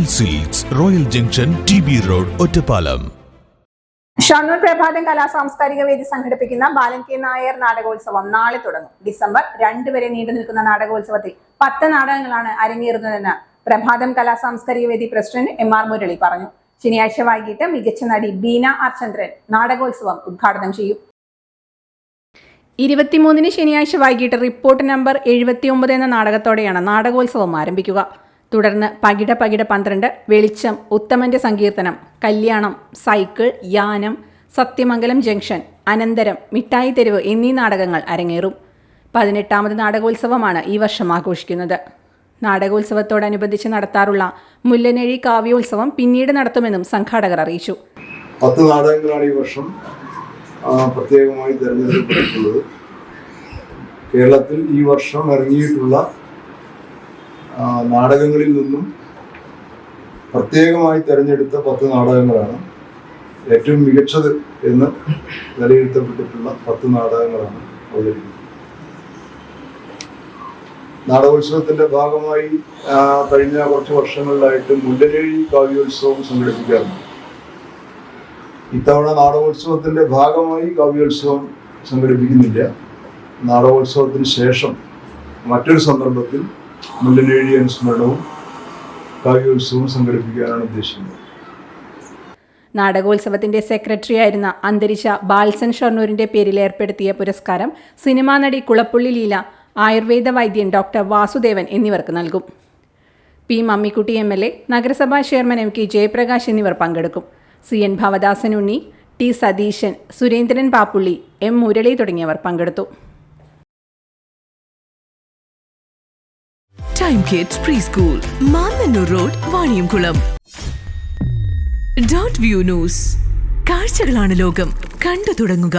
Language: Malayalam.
Royal silks, royal junction, TB road, Ottapalam. Shoranur പ്രഭാതം കലാ സാംസ്കാരിക വേദി സംഘടിപ്പിക്കുന്ന ബാലൻ കെ നായർ നാടകോത്സവം നാളെ തുടങ്ങും. ഡിസംബർ 2 വരെ നീണ്ടു നിൽക്കുന്ന നാടകോത്സവത്തിൽ 10 നാടകങ്ങളാണ് അരങ്ങേറുന്നതെന്ന് പ്രഭാതം കലാ സാംസ്കാരിക വേദി പ്രസിഡന്റ് MR മുരളി പറഞ്ഞു. ശനിയാഴ്ച വൈകിട്ട് മികച്ച നടി ബീന ആർ ചന്ദ്രൻ നാടകോത്സവം ഉദ്ഘാടനം ചെയ്യും. 23-ന് ശനിയാഴ്ച വൈകിട്ട് റിപ്പോർട്ട് നമ്പർ 79 എന്ന നാടകത്തോടെയാണ് നാടകോത്സവം ആരംഭിക്കുക. തുടർന്ന് പകിട 12, വെളിച്ചം, ഉത്തമന്റെ സങ്കീർത്തനം, കല്യാണം, സൈക്കിൾ, യാനം, സത്യമംഗലം ജംഗ്ഷൻ, അനന്തരം, മിഠായി തെരുവ് എന്നീ നാടകങ്ങൾ അരങ്ങേറും. 18ാമത് നാടകോത്സവമാണ് ഈ വർഷം ആഘോഷിക്കുന്നത്. നാടകോത്സവത്തോടനുബന്ധിച്ച് നടത്താറുള്ള മുല്ലനഴി കാവ്യോത്സവം പിന്നീട് നടത്തുമെന്നും സംഘാടകർ അറിയിച്ചു. 10 നാടകങ്ങളാണ് ഈ വർഷം പ്രത്യേകമായി തിരഞ്ഞെടുക്കപ്പെട്ടിട്ടുള്ളത്. കേരളത്തിൽ ഈ വർഷം ഇറങ്ങിയിട്ടുള്ള നാടകങ്ങളിൽ നിന്നും പ്രത്യേകമായി തിരഞ്ഞെടുത്ത 10 നാടകങ്ങളാണ് ഏറ്റവും മികച്ചത് എന്ന് വിലയിരുത്തപ്പെട്ടിട്ടുള്ള 10 നാടകങ്ങളാണ് അവതരിപ്പിക്കുന്നത്. നാടകോത്സവത്തിന്റെ ഭാഗമായി കഴിഞ്ഞ കുറച്ച് വർഷങ്ങളിലായിട്ട് മുല്ലനഴി കാവ്യോത്സവം സംഘടിപ്പിക്കാറുണ്ട്. ഇത്തവണ നാടകോത്സവത്തിന്റെ ഭാഗമായി കാവ്യോത്സവം സംഘടിപ്പിക്കുന്നില്ല. നാടകോത്സവത്തിന് ശേഷം മറ്റൊരു സന്ദർഭത്തിൽ മുല്ലനഴി അനുസ്മരണവും കാവ്യോത്സവവും സംഘടിപ്പിക്കാനാണ് ഉദ്ദേശിക്കുന്നത്. നാടകോത്സവത്തിന്റെ സെക്രട്ടറിയായിരുന്ന അന്തരിച്ച ബാൽസൻ ഷൊർണൂരിന്റെ പേരിൽ ഏർപ്പെടുത്തിയ പുരസ്കാരം സിനിമാ നടി കുളപ്പുള്ളി ലീല, ആയുർവേദ വൈദ്യൻ ഡോക്ടർ വാസുദേവൻ എന്നിവർക്ക് നൽകും. പി മമ്മിക്കുട്ടി MLA, നഗരസഭാ ചെയർമാൻ MK ജയപ്രകാശ് എന്നിവർ പങ്കെടുക്കും. CN ഭവദാസൻ ഉണ്ണി, T സതീശൻ, സുരേന്ദ്രൻ പാപ്പുള്ളി, M മുരളി തുടങ്ങിയവർ പങ്കെടുത്തു. Time kids pre school, Mannannur road, Vaniyamkulam. Dot view news, കാഴ്ചകളാണ് ലോകം, കണ്ടു തുടങ്ങുക.